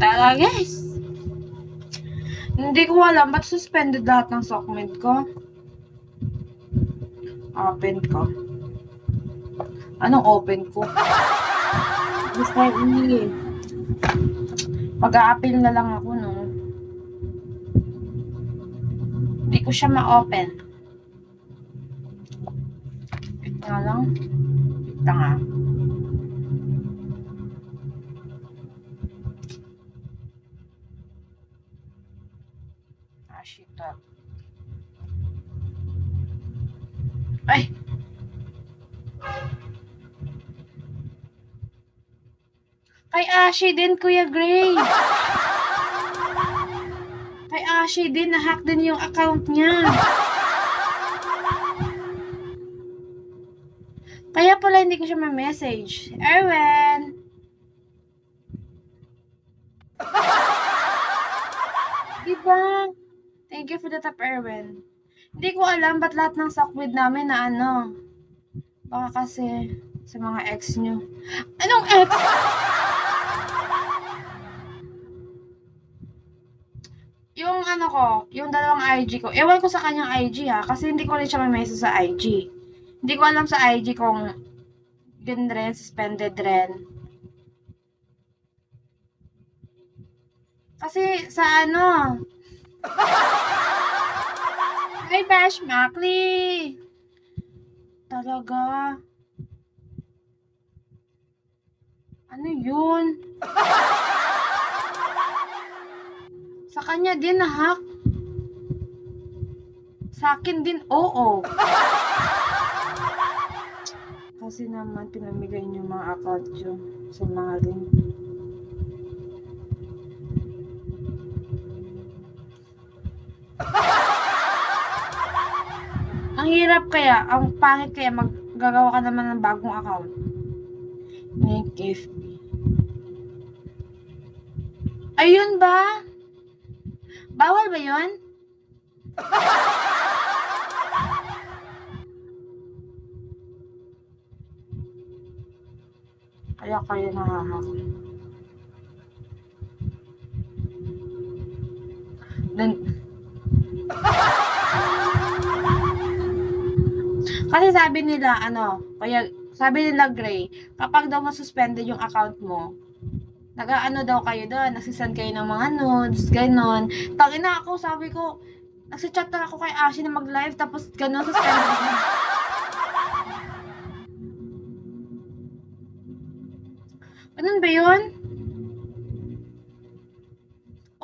Talaga, guys. Hindi ko alam, ba't suspended lahat ng SOCMED ko? Open ko. Anong open ko? Gusto ko mag-a-appeal na lang ako, no? Hindi ko siya ma-open. Wait nga lang. Wait lang nga. Shit. Ay! Kay Ashi din, Kuya Gray. Kay Ashi din, na-hack din yung account niya. Kaya pala hindi ko siya ma-message. Erwin! Diba? Thank you for the tap, Erwin. Hindi ko alam ba't lahat ng SOCMED namin na ano. Baka kasi sa mga ex nyo. Anong ex? Yung ano ko, yung dalawang IG ko. Ewan ko sa kanyang IG ha, kasi hindi ko rin siya ma-message sa IG. Hindi ko alam sa IG kung din rin, suspended rin. Kasi sa ano, hi Bash Mackley! Talaga. Ano yun? Sa kanya din na-hack. Sa akin din, oo. Kasi naman, pinamigay niyo mga account nyo sa mga link. Ang hirap kaya, ang pangit kaya, maggagawa ka naman ng bagong account. Nick FB. Ayun ba? Bawal ba yun? Kaya kayo nahahak. Kasi sabi nila, kaya sabi nila Gray, kapag daw masuspended yung account mo, nag-aano daw kayo doon, nagsisend kayo ng mga nudes, ganon. Tangina ako, sabi ko, nagsichat na ako kay Ashi na mag-live, tapos ganon, suspended na. Ganun ba yun?